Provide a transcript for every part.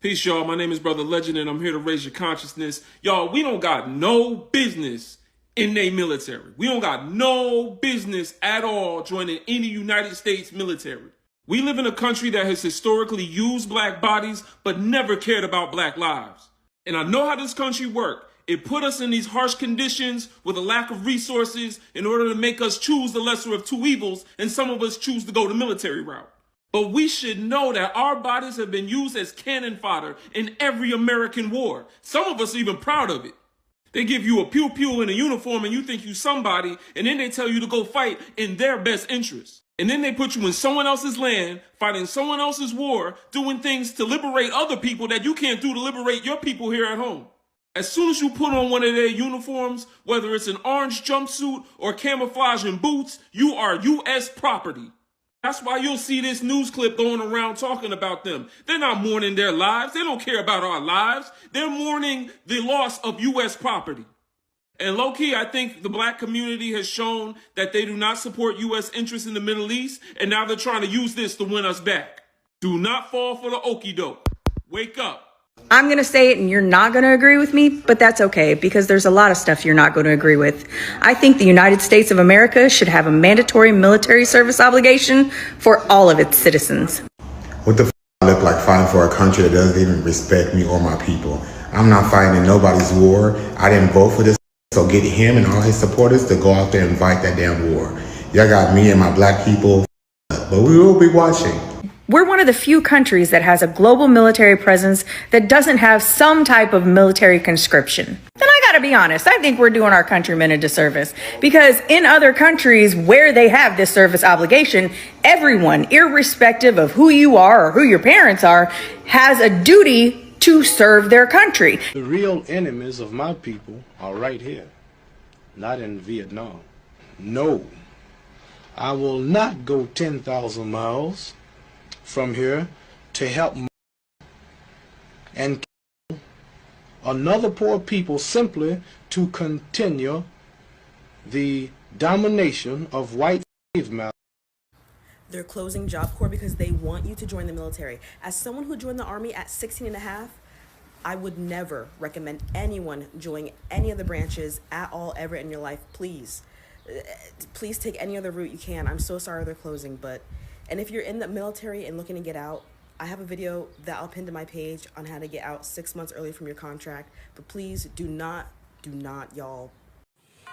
Peace, y'all. My name is Brother Legend, and I'm here to raise your consciousness. Y'all, we don't got no business in the military. We don't got no business at all joining any United States military. We live in a country that has historically used black bodies, but never cared about black lives. And I know how this country works. It put us in these harsh conditions with a lack of resources in order to make us choose the lesser of two evils, and some of us choose to go the military route. But we should know that our bodies have been used as cannon fodder in every American war. Some of us are even proud of it. They give you a pew-pew and a uniform and you think you somebody, and then they tell you to go fight in their best interest. And then they put you in someone else's land, fighting someone else's war, doing things to liberate other people that you can't do to liberate your people here at home. As soon as you put on one of their uniforms, whether it's an orange jumpsuit or camouflage and boots, you are U.S. property. That's why you'll see this news clip going around talking about them. They're not mourning their lives. They don't care about our lives. They're mourning the loss of U.S. property. And low-key, I think the black community has shown that they do not support U.S. interests in the Middle East, and now they're trying to use this to win us back. Do not fall for the okie doke. Wake up. I'm going to say it and you're not going to agree with me, but that's okay because there's a lot of stuff you're not going to agree with. I think the United States of America should have a mandatory military service obligation for all of its citizens. What the I look like fighting for a country that doesn't even respect me or my people? I'm not fighting in nobody's war. I didn't vote for this, so get him and all his supporters to go out there and fight that damn war. Y'all got me and my black people, but we will be watching. We're one of the few countries that has a global military presence that doesn't have some type of military conscription. And I gotta be honest, I think we're doing our countrymen a disservice because in other countries where they have this service obligation, everyone, irrespective of who you are or who your parents are, has a duty to serve their country. The real enemies of my people are right here, not in Vietnam. No, I will not go 10,000 miles from here to help and kill another poor people simply to continue the domination of white slave masters. They're closing Job Corps because they want you to join the military. As someone who joined the Army at 16 and a half, I would never recommend anyone joining any of the branches at all ever in your life. Please take any other route you can. I'm so sorry they're closing, and if you're in the military and looking to get out, I have a video that I'll pin to my page on how to get out 6 months early from your contract. But please do not, y'all.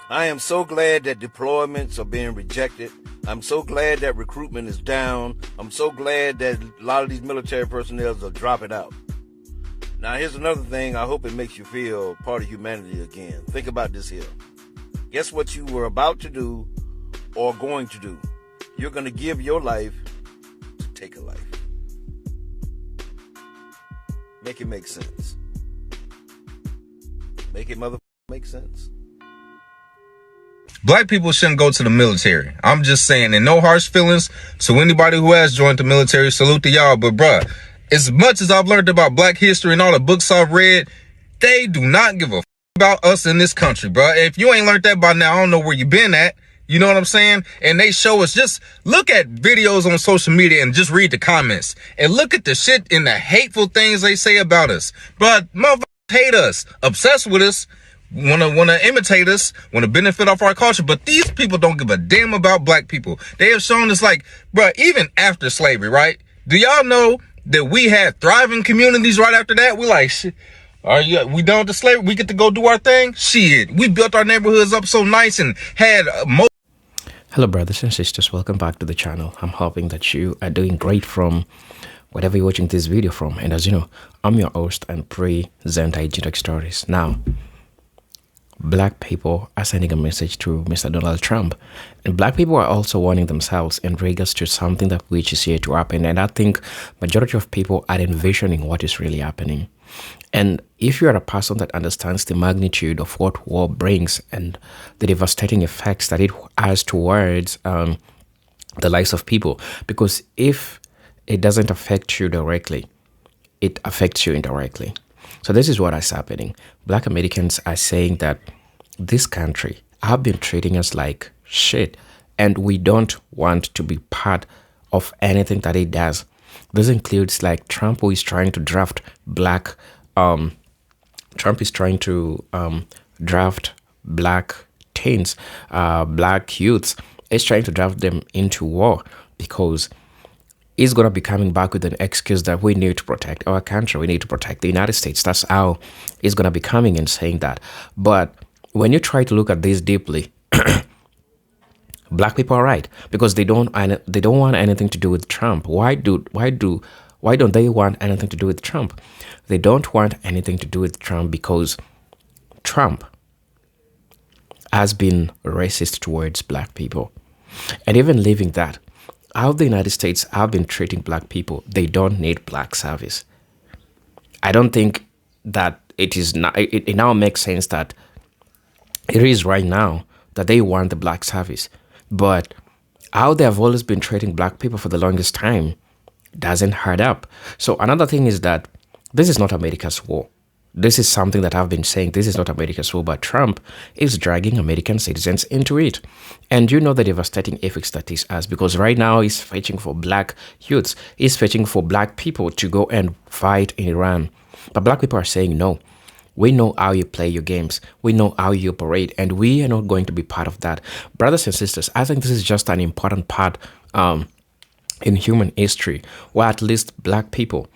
I am so glad that deployments are being rejected. I'm so glad that recruitment is down. I'm so glad that a lot of these military personnel are dropping out. Now, here's another thing. I hope it makes you feel part of humanity again. Think about this here. Guess what you were about to do or going to do? You're going to give your life to take a life. Make it make sense. Make it make sense. Black people shouldn't go to the military. I'm just saying, and no harsh feelings. So anybody who has joined the military, salute to y'all. But bruh, as much as I've learned about black history and all the books I've read, they do not give a about us in this country, bruh. If you ain't learned that by now, I don't know where you been at. You know what I'm saying? And they show us, just look at videos on social media and just read the comments and look at the shit and the hateful things they say about us. But motherfuckers hate us, obsessed with us, wanna imitate us, wanna benefit off our culture. But these people don't give a damn about black people. They have shown us, like, bruh, even after slavery, right? Do y'all know that we had thriving communities right after that? We like, shit. We done with the slavery? We get to go do our thing? Shit. We built our neighborhoods up so nice and had most. Hello brothers and sisters, welcome back to the channel. I'm hoping that you are doing great from whatever you're watching this video from. And as you know, I'm your host and presenter Agent Stories. Now, black people are sending a message to Mr. Donald Trump, and black people are also warning themselves in regards to something that which is here to happen. And I think majority of people are envisioning what is really happening. And if you are a person that understands the magnitude of what war brings and the devastating effects that it has towards the lives of people, because if it doesn't affect you directly, it affects you indirectly. So this is what is happening. Black Americans are saying that this country have been treating us like shit, and we don't want to be part of anything that it does. This includes like Trump, who is trying to draft Trump is trying to draft black teens, black youths. He's trying to draft them into war because he's going to be coming back with an excuse that we need to protect our country. We need to protect the United States. That's how he's going to be coming and saying that. But when you try to look at this deeply, black people are right because they don't want anything to do with Trump. Why don't they want anything to do with Trump? They don't want anything to do with Trump because Trump has been racist towards black people. And even leaving that, how the United States have been treating black people, they don't need black service. I don't think that it now makes sense that it is right now that they want the black service. But how they have always been treating black people for the longest time doesn't add up. So another thing is that this is not America's war. This is something that I've been saying. This is not America's war, but Trump is dragging American citizens into it. And you know the devastating effects that this has, because right now he's fighting for black youths. He's fighting for black people to go and fight in Iran. But black people are saying, no, we know how you play your games. We know how you operate, and we are not going to be part of that. Brothers and sisters, I think this is just an important part in human history where at least black people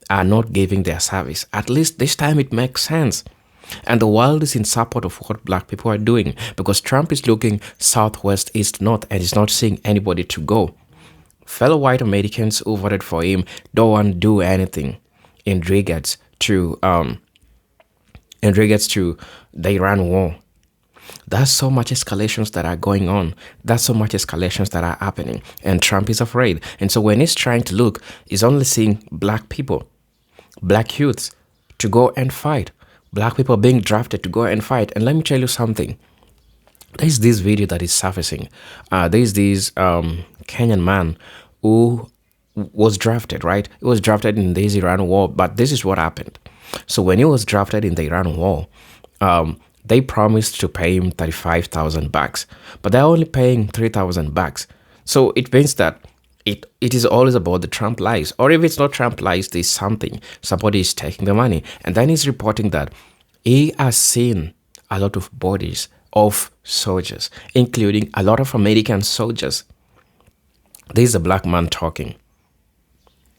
are not giving their service. At least this time it makes sense. And the world is in support of what black people are doing because Trump is looking southwest, east, north, and is not seeing anybody to go. Fellow white Americans who voted for him don't want to do anything in regards to the Iran war. There's so much escalations that are going on. There's so much escalations that are happening. And Trump is afraid. And so when he's trying to look, he's only seeing black people, black youths to go and fight. Black people being drafted to go and fight. And let me tell you something. There's this video that is surfacing. There's this Kenyan man who was drafted, right? He was drafted in this Iran war. But this is what happened. So when he was drafted in the Iran war, they promised to pay him $35,000, but they're only paying $3,000. So it means that it is always about the Trump lies. Or if it's not Trump lies, there's something. Somebody is taking the money. And then he's reporting that he has seen a lot of bodies of soldiers, including a lot of American soldiers. This is a black man talking,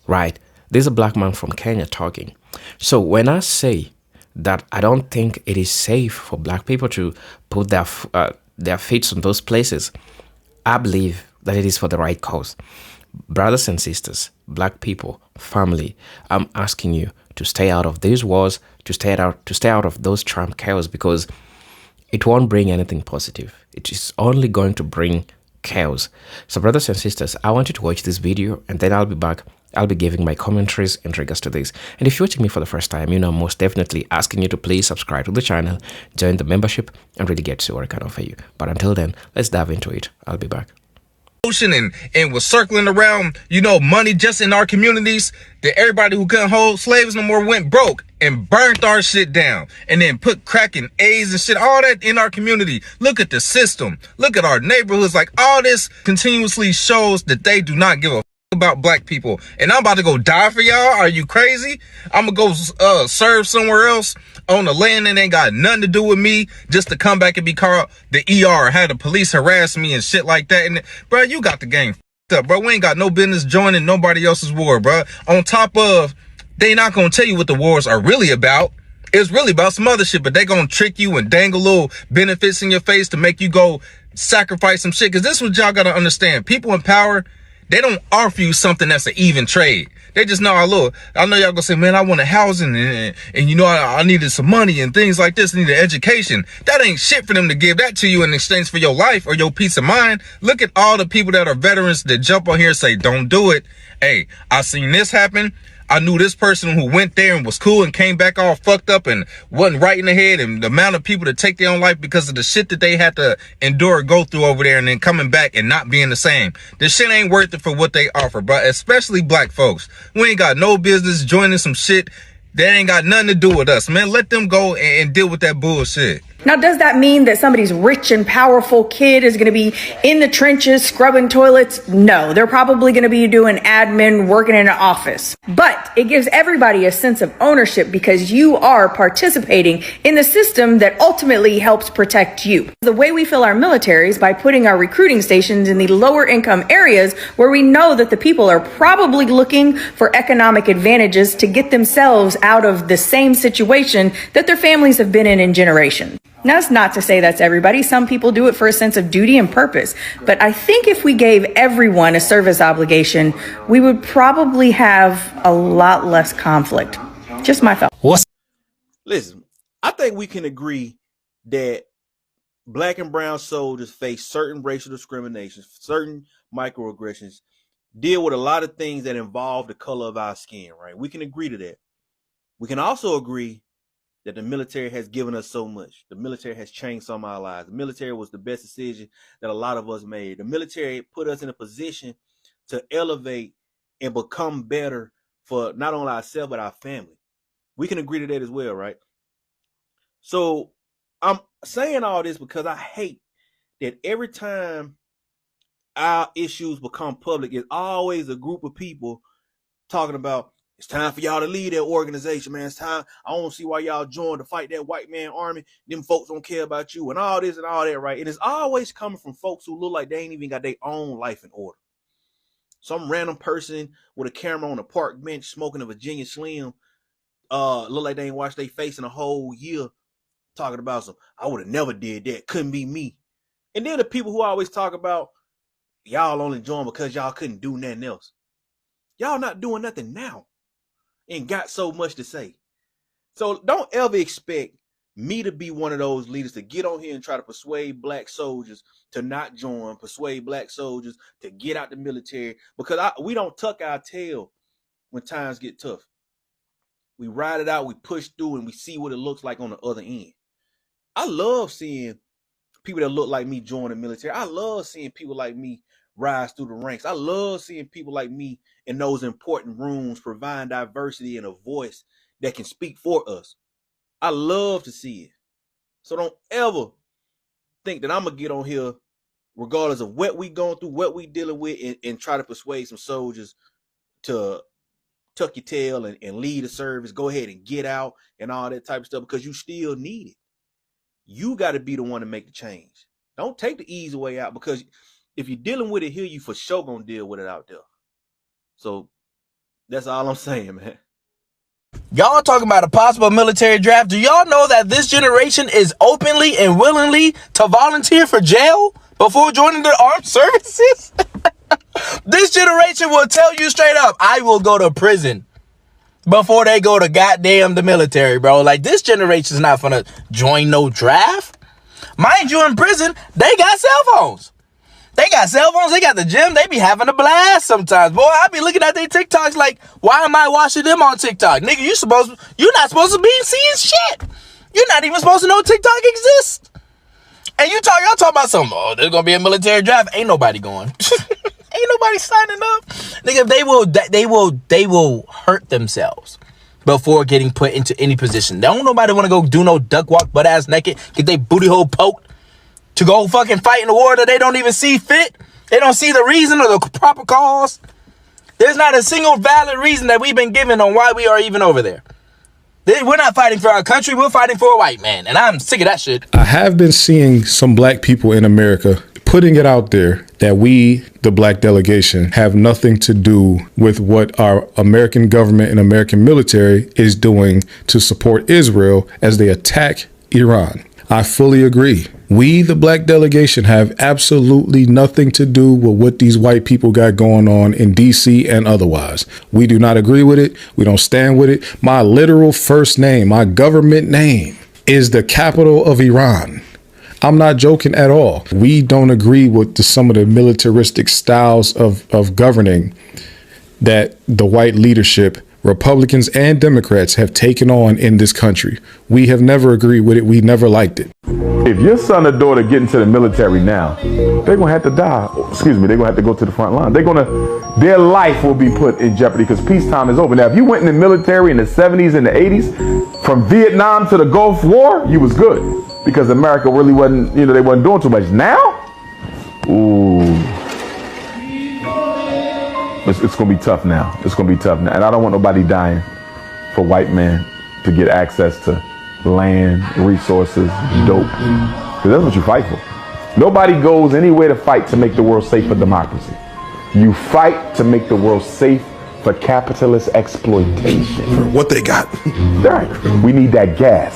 right? This is a black man from Kenya talking. So when I say that I don't think it is safe for black people to put their feet on those places, I believe that it is for the right cause. Brothers and sisters, black people, family, I'm asking you to stay out of these wars, to stay out of those Trump chaos, because it won't bring anything positive. It is only going to bring chaos. So brothers and sisters, I want you to watch this video and then I'll be back. I'll be giving my commentaries in regards to this. And if you're watching me for the first time, I'm most definitely asking you to please subscribe to the channel, join the membership, and really get to what I can offer you. But until then, let's dive into it. I'll be back. And was circling around, money just in our communities, that everybody who couldn't hold slaves no more went broke and burnt our shit down, and then put crack and AIDS and shit, all that in our community. Look at the system. Look at our neighborhoods. Like, all this continuously shows that they do not give a about black people. And I'm about to go die for y'all. Are you crazy? I'm gonna go serve somewhere else on the land that ain't got nothing to do with me, just to come back and be called the ER, had the police harass me and shit like that. And bro, you got the game up, bro. We ain't got no business joining nobody else's war, bro. On top of, they not gonna tell you what the wars are really about. It's really about some other shit, but they gonna trick you and dangle little benefits in your face to make you go sacrifice some shit. Cause this is what y'all gotta understand. People in power, they don't offer you something that's an even trade. They just know, look, I know y'all gonna say, man, I want a housing and I needed some money and things like this, I need an education. That ain't shit for them to give that to you in exchange for your life or your peace of mind. Look at all the people that are veterans that jump on here and say, don't do it. Hey, I seen this happen. I knew this person who went there and was cool and came back all fucked up and wasn't right in the head, and the amount of people that take their own life because of the shit that they had to endure or go through over there, and then coming back and not being the same. This shit ain't worth it for what they offer, bro. Especially black folks. We ain't got no business joining some shit that ain't got nothing to do with us, man. Let them go and deal with that bullshit. Now, does that mean that somebody's rich and powerful kid is going to be in the trenches scrubbing toilets? No, they're probably going to be doing admin, working in an office. But it gives everybody a sense of ownership because you are participating in the system that ultimately helps protect you. The way we fill our military is by putting our recruiting stations in the lower income areas where we know that the people are probably looking for economic advantages to get themselves out of the same situation that their families have been in generations. Now, that's not to say that's everybody. Some people do it for a sense of duty and purpose. But I think if we gave everyone a service obligation, we would probably have a lot less conflict. Just my thought. Listen, I think we can agree that black and brown soldiers face certain racial discrimination, certain microaggressions, deal with a lot of things that involve the color of our skin, right? We can agree to that. We can also agree that the military has given us so much. The military has changed some of our lives. The military was the best decision that a lot of us made. The military put us in a position to elevate and become better for not only ourselves, but our family. We can agree to that as well, right? So I'm saying all this because I hate that every time our issues become public, it's always a group of people talking about, it's time for y'all to leave that organization, man. It's time. I don't see why y'all joined to fight that white man army. Them folks don't care about you and all this and all that, right? And it's always coming from folks who look like they ain't even got their own life in order. Some random person with a camera on a park bench smoking a Virginia Slim look like they ain't washed their face in a whole year talking about some, I would have never did that. Couldn't be me. And then the people who always talk about, y'all only joined because y'all couldn't do nothing else. Y'all not doing nothing now and got so much to say. So don't ever expect me to be one of those leaders to get on here and try to persuade black soldiers to not join, persuade black soldiers to get out the military, because we don't tuck our tail when times get tough. We ride it out, we push through, and we see what it looks like on the other end. I love seeing people that look like me join the military. I love seeing people like me rise through the ranks. I love seeing people like me in those important rooms providing diversity and a voice that can speak for us. I love to see it. So don't ever think that I'm going to get on here, regardless of what we going through, what we dealing with, and try to persuade some soldiers to tuck your tail and lead the service, go ahead and get out and all that type of stuff, because you still need it. You got to be the one to make the change. Don't take the easy way out, because if you're dealing with it here, you for sure gonna deal with it out there. So that's all I'm saying, man. Y'all talking about a possible military draft. Do y'all know that this generation is openly and willingly to volunteer for jail before joining the armed services? This generation will tell you straight up, I will go to prison before they go to goddamn the military, bro. Like, this generation's not gonna join no draft. Mind you, in prison, they got cell phones. They got cell phones, they got the gym, they be having a blast sometimes. Boy, I be looking at their TikToks like, why am I watching them on TikTok? Nigga, you're not supposed to be seeing shit. You're not even supposed to know TikTok exists. And y'all talking about something, oh, there's gonna be a military draft. Ain't nobody going. Ain't nobody signing up. Nigga, they will hurt themselves before getting put into any position. Don't nobody want to go do no duck walk butt ass naked, get their booty hole poked to go fucking fight in a war that they don't even see fit. They don't see the reason or the proper cause. There's not a single valid reason that we've been given on why we are even over there. We're not fighting for our country. We're fighting for a white man. And I'm sick of that shit. I have been seeing some black people in America putting it out there that we, the black delegation, have nothing to do with what our American government and American military is doing to support Israel as they attack Iran. I fully agree. We, the black delegation, have absolutely nothing to do with what these white people got going on in DC and otherwise. We do not agree with it. We don't stand with it. My literal first name, my government name, is the capital of Iran. I'm not joking at all. We don't agree with some of the militaristic styles of governing that the white leadership Republicans and Democrats have taken on in this country. We have never agreed with it. We never liked it. If your son or daughter get into the military now, they're going to have to die. Excuse me, they're going to have to go to the front line. Their life will be put in jeopardy because peacetime is over. Now, if you went in the military in the 70s and the 80s, from Vietnam to the Gulf War, you was good because America really wasn't, they wasn't doing too much. Now, ooh, it's going to be tough now. It's going to be tough now. And I don't want nobody dying for white men to get access to land, resources, dope. Because that's what you fight for. Nobody goes anywhere to fight to make the world safe for democracy. You fight to make the world safe for capitalist exploitation. What they got. Right. We need that gas.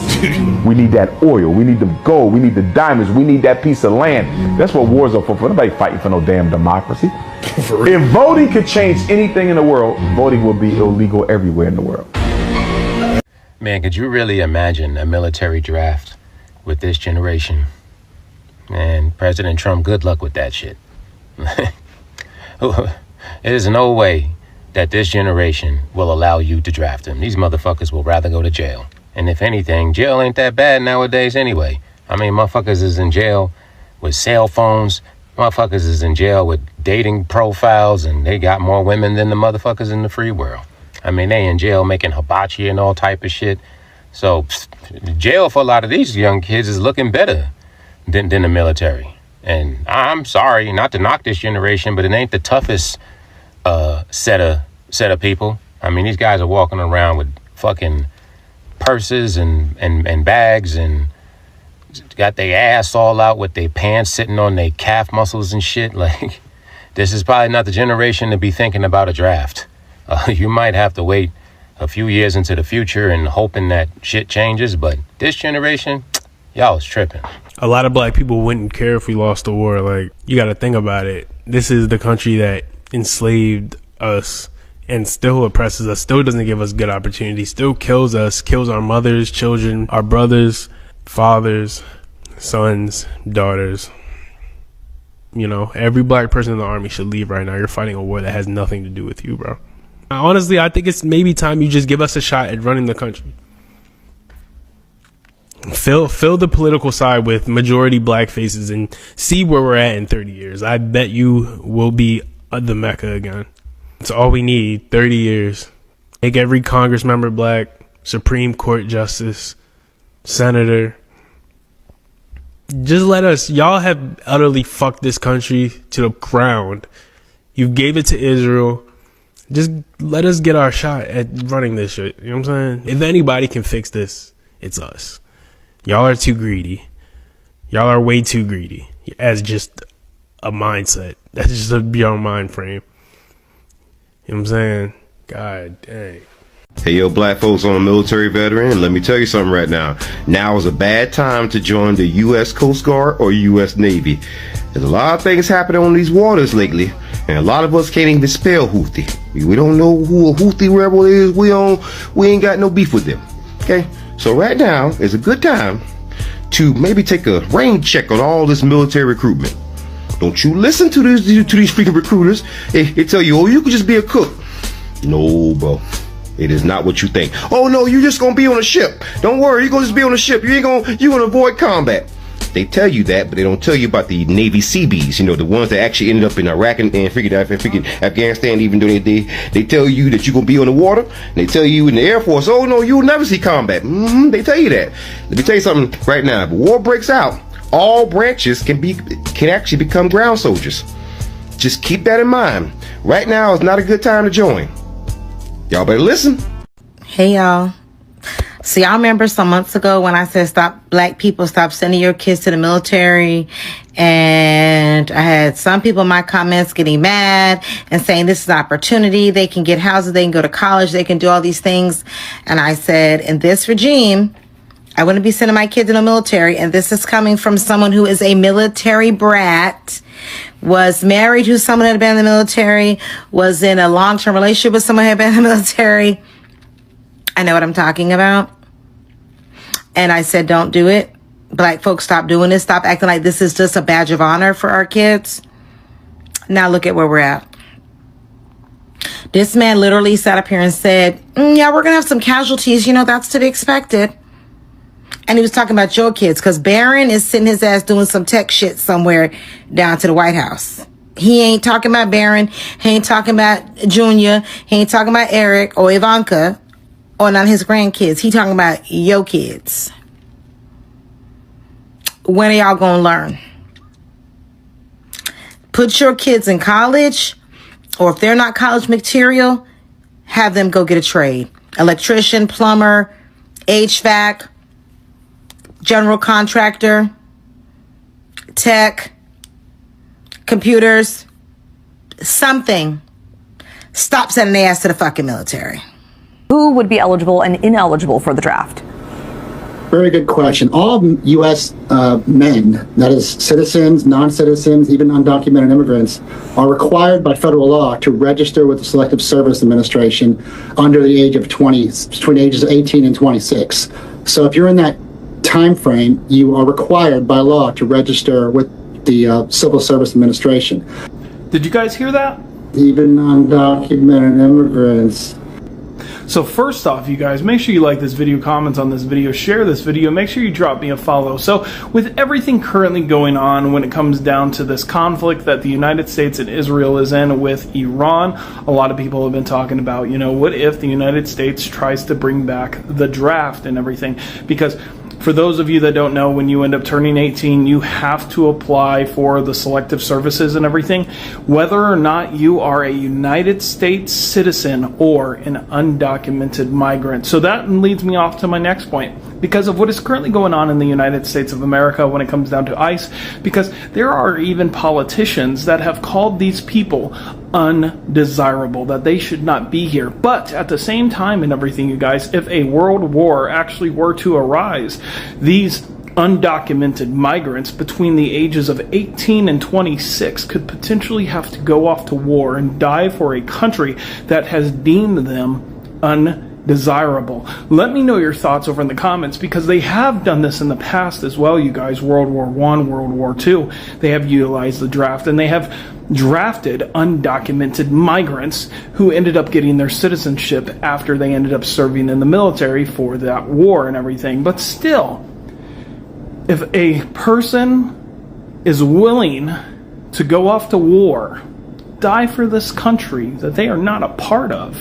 We need that oil. We need the gold. We need the diamonds. We need that piece of land. That's what wars are for. Nobody fighting for no damn democracy. If voting could change anything in the world, voting will be illegal everywhere in the world. Man, could you really imagine a military draft with this generation? Man, President Trump, good luck with that shit. There's no way that this generation will allow you to draft them. These motherfuckers will rather go to jail. And if anything, jail ain't that bad nowadays anyway. I mean, motherfuckers is in jail with cell phones. Motherfuckers is in jail with dating profiles, and they got more women than the motherfuckers in the free world. I mean, they in jail making hibachi and all type of shit. So jail for a lot of these young kids is looking better than the military. And I'm sorry not to knock this generation, but it ain't the toughest set of people. I mean, these guys are walking around with fucking purses and bags and got their ass all out with their pants sitting on their calf muscles and shit. Like, this is probably not the generation to be thinking about a draft. You might have to wait a few years into the future and hoping that shit changes. But this generation, y'all is tripping. A lot of black people wouldn't care if we lost the war. Like, you got to think about it. This is the country that enslaved us and still oppresses us, still doesn't give us good opportunities, still kills us, kills our mothers, children, our brothers, fathers, sons, daughters. Every black person in the army should leave right now. You're fighting a war that has nothing to do with you, bro. Honestly, I think it's maybe time you just give us a shot at running the country. Fill the political side with majority black faces and see where we're at in 30 years. I bet you will be the Mecca again. It's all we need, 30 years. Make every Congress member black, Supreme Court justice, senator. Just let us. Y'all have utterly fucked this country to the ground. You gave it to Israel. Just let us get our shot at running this shit. You know what I'm saying? If anybody can fix this, it's us. Y'all are too greedy. Y'all are way too greedy as just a mindset. That's just your mind frame. You know what I'm saying? God dang. Hey, yo, black folks on a military veteran, let me tell you something right now. Now is a bad time to join the U.S. Coast Guard or U.S. Navy. There's a lot of things happening on these waters lately, and a lot of us can't even spell Houthi. We don't know who a Houthi rebel is. We ain't got no beef with them. Okay? So right now is a good time to maybe take a rain check on all this military recruitment. Don't you listen to these freaking recruiters. They tell you, oh, you could just be a cook. No, bro. It is not what you think. Oh no, you're just gonna be on a ship. Don't worry, you're gonna just be on a ship. You're gonna avoid combat. They tell you that, but they don't tell you about the Navy Seabees. The ones that actually ended up in Iraq and freaking Afghanistan. Even though they tell you that you're gonna be on the water, and they tell you in the Air Force, oh no, you'll never see combat. They tell you that. Let me tell you something right now. If war breaks out, all branches can actually become ground soldiers. Just keep that in mind. Right now is not a good time to join. Y'all better listen. Hey, y'all. So y'all remember some months ago when I said black people stop sending your kids to the military, and I had some people in my comments getting mad and saying this is an opportunity. They can get houses, they can go to college, they can do all these things. And I said, in this regime, I wouldn't be sending my kids in the military. And this is coming from someone who is a military brat, was married to someone that had been in the military, was in a long-term relationship with someone who had been in the military. I know what I'm talking about. And I said, don't do it. Black folks, stop doing this. Stop acting like this is just a badge of honor for our kids. Now look at where we're at. This man literally sat up here and said, yeah, we're going to have some casualties. You know, that's to be expected. And he was talking about your kids because Barron is sitting his ass doing some tech shit somewhere down to the White House. He ain't talking about Barron. He ain't talking about Junior. He ain't talking about Eric or Ivanka or none of his grandkids. He talking about your kids. When are y'all going to learn? Put your kids in college, or if they're not college material, have them go get a trade. Electrician, plumber, HVAC, general contractor, tech, computers, something. Stop sending their ass to the fucking military. Who would be eligible and ineligible for the draft? Very good question. All U.S. Men, that is citizens, non-citizens, even undocumented immigrants, are required by federal law to register with the Selective Service Administration under the age of 20, between ages of 18 and 26. So if you're in that time frame, you are required by law to register with the Civil Service Administration. Did you guys hear that? Even undocumented immigrants. So first off, you guys, make sure you like this video, comment on this video, share this video, make sure you drop me a follow. So with everything currently going on when it comes down to this conflict that the United States and Israel is in with Iran, a lot of people have been talking about, you know, what if the United States tries to bring back the draft and everything? Because for those of you that don't know, when you end up turning 18, you have to apply for the selective services and everything, whether or not you are a United States citizen or an undocumented migrant. So that leads me off to my next point. Because of what is currently going on in the United States of America when it comes down to ICE, because there are even politicians that have called these people undesirable, that they should not be here. But at the same time and everything, you guys, if a world war actually were to arise, these undocumented migrants between the ages of 18 and 26 could potentially have to go off to war and die for a country that has deemed them undesirable. Let me know your thoughts over in the comments, because they have done this in the past as well, you guys. World War I, World War II, they have utilized the draft, and they have drafted undocumented migrants who ended up getting their citizenship after they ended up serving in the military for that war and everything. But still, if a person is willing to go off to war, die for this country that they are not a part of,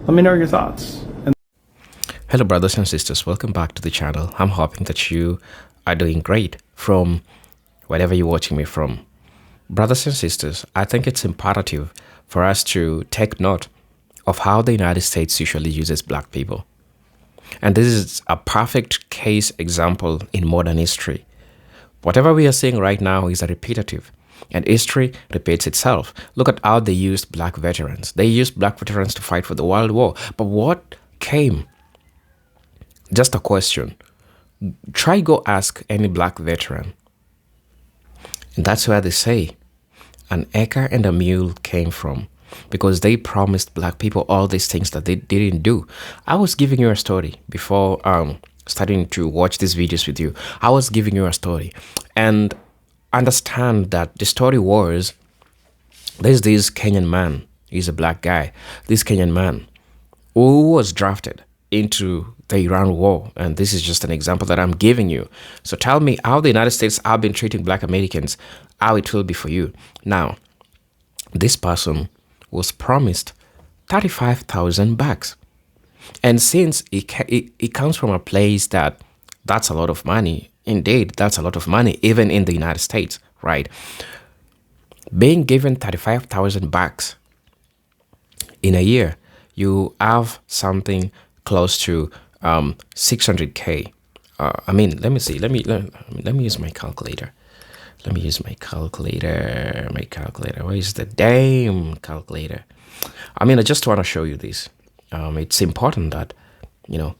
let me know your thoughts. Hello brothers and sisters, welcome back to the channel. I'm hoping that you are doing great from wherever you're watching me from. Brothers and sisters, I think it's imperative for us to take note of how the United States usually uses black people. And this is a perfect case example in modern history. Whatever we are seeing right now is a repetitive, and history repeats itself. Look at how they used black veterans. They used black veterans to fight for the World War. But what came? Just a question. Try go ask any black veteran. And that's where they say an acre and a mule came from, because they promised black people all these things that they didn't do. I was giving you a story before starting to watch these videos with you. I was giving you a story, and understand that the story was, there's this Kenyan man. He's a black guy. This Kenyan man who was drafted into the Iran war, and this is just an example that I'm giving you. So tell me how the United States have been treating black Americans, how it will be for you. Now, this person was promised 35,000 bucks, and since it comes from a place that's a lot of money. Indeed, that's a lot of money, even in the United States, right? Being given 35,000 bucks in a year, you have something close to 600K. I mean, let me see. Let me use my calculator. Let me use my calculator. Where is the damn calculator? I mean, I just want to show you this. It's important that, you know,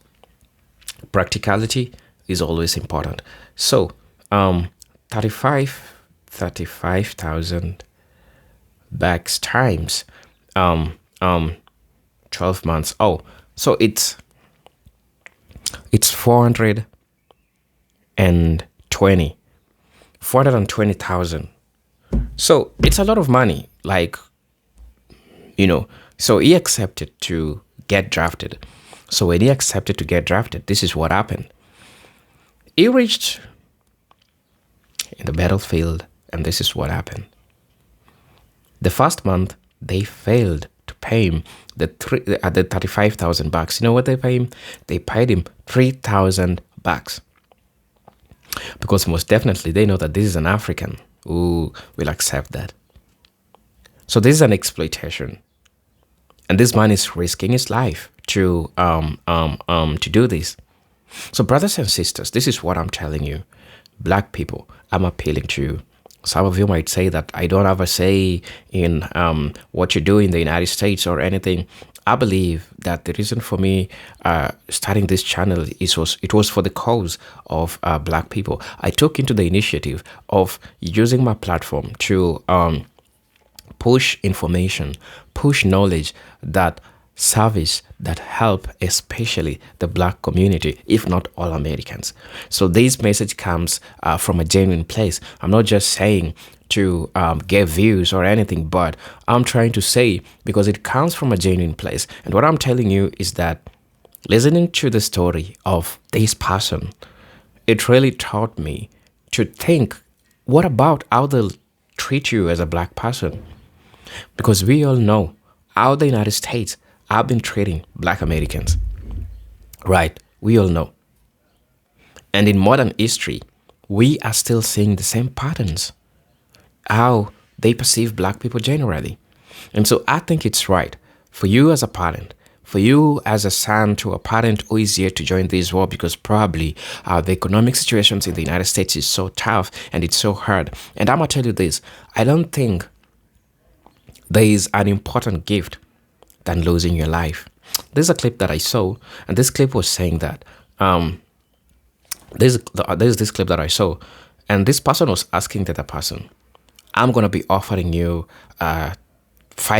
practicality is always important. So 35,000 bucks times 12 months. Oh, so it's 420,000. So it's a lot of money. Like, So he accepted to get drafted. So when he accepted to get drafted, this is what happened. He reached in the battlefield, and this is what happened. The first month, they failed to pay him the $35,000. You know what they paid him? They paid him $3,000, because most definitely they know that this is an African who will accept that. So this is an exploitation, and this man is risking his life to do this. So brothers and sisters, this is what I'm telling you. Black people, I'm appealing to you. Some of you might say that I don't have a say in what you do in the United States or anything. I believe that the reason for me starting this channel it was for the cause of black people. I took into the initiative of using my platform to push information, push knowledge that service, that help especially the black community, if not all Americans. So this message comes from a genuine place. I'm not just saying to get views or anything, but I'm trying to say because it comes from a genuine place. And what I'm telling you is that listening to the story of this person, it really taught me to think, what about how they'll treat you as a black person? Because we all know how the United States have been treating black Americans, right? We all know. And in modern history, we are still seeing the same patterns, how they perceive black people generally. And so I think it's right for you as a parent, for you as a son to a parent who is here to join this war, because probably the economic situations in the United States is so tough and it's so hard. And I'm going to tell you this, I don't think there is an important gift than losing your life. There's a clip that I saw, and this clip was saying that there's this clip that I saw, and this person was asking the other person, I'm going to be offering you $5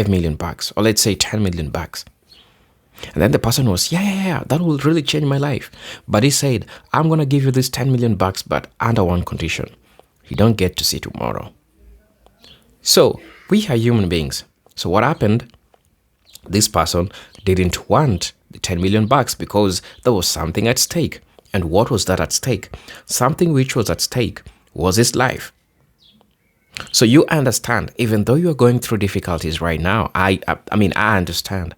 million, or let's say $10 million. And then the person was, yeah, that will really change my life. But he said, I'm going to give you this $10 million, but under one condition. You don't get to see tomorrow. So we are human beings. So what happened? This person didn't want the $10 million because there was something at stake. And what was that at stake? Something which was at stake was his life. So you understand, even though you're going through difficulties right now, I understand.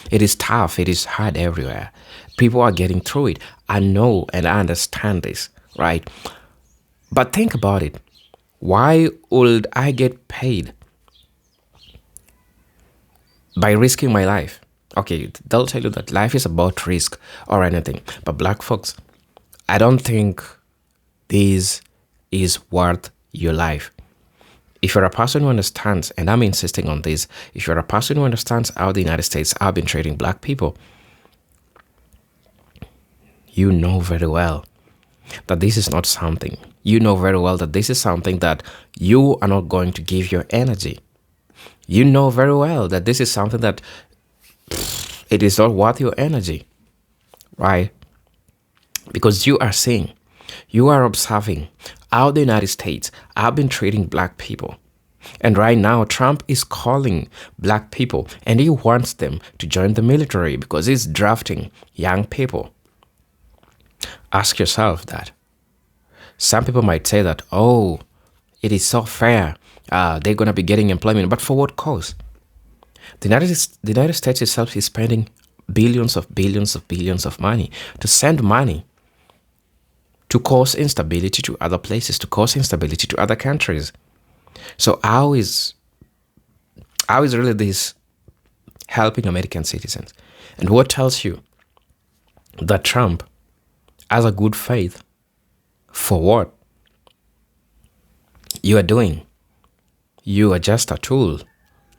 It is tough. It is hard everywhere. People are getting through it. I know and I understand this, right? But think about it. Why would I get paid by risking my life? Okay, they'll tell you that life is about risk or anything. But black folks, I don't think this is worth your life. If you're a person who understands, and I'm insisting on this, if you're a person who understands how the United States have been treating black people, you know very well that this is not something. You know very well that this is something that you are not going to give your energy. You know very well that this is something that it is not worth your energy, right? Because you are seeing, you are observing how the United States have been treating black people. And right now, Trump is calling black people and he wants them to join the military because he's drafting young people. Ask yourself that. Some people might say that, oh, it is so fair. They're going to be getting employment. But for what cause? The United States itself is spending billions of money to send money to cause instability to other places, to cause instability to other countries. So how is really this helping American citizens? And what tells you that Trump has a good faith for what you are doing? You are just a tool,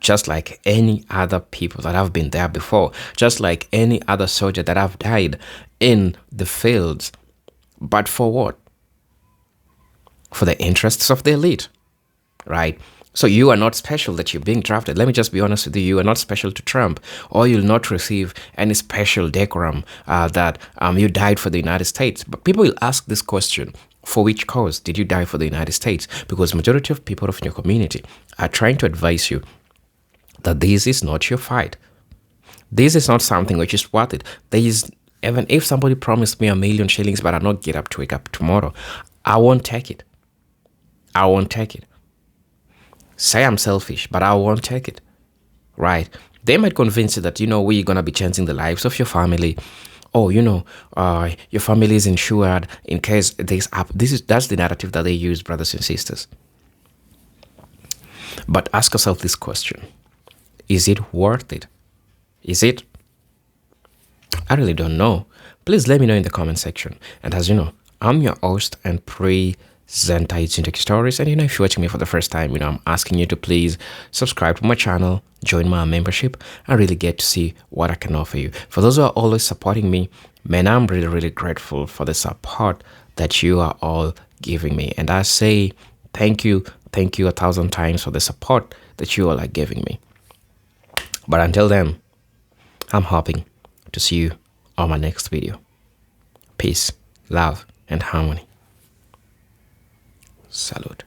just like any other people that have been there before, just like any other soldier that have died in the fields. But for what? For the interests of the elite, right? So you are not special that you're being drafted. Let me just be honest with you. You are not special to Trump, or you'll not receive any special decorum that you died for the United States. But people will ask this question, for which cause did you die for the United States? Because majority of people of your community are trying to advise you that this is not your fight. This is not something which is worth it. Even if somebody promised me 1 million shillings, but I not get up to wake up tomorrow, I won't take it. I won't take it. Say I'm selfish, but I won't take it. Right? They might convince you that, we're going to be changing the lives of your family. Oh, your family is insured in case that's the narrative that they use, brothers and sisters. But ask yourself this question. Is it worth it? Is it? I really don't know. Please let me know in the comment section. And as you know, I'm your host and presenter Agent Stories. And if you're watching me for the first time, I'm asking you to please subscribe to my channel, join my membership, and really get to see what I can offer you. For those who are always supporting me, man, I'm really, really grateful for the support that you are all giving me. And I say thank you 1,000 times for the support that you all are giving me. But until then, I'm hoping to see you on my next video. Peace, love, and harmony. Salute.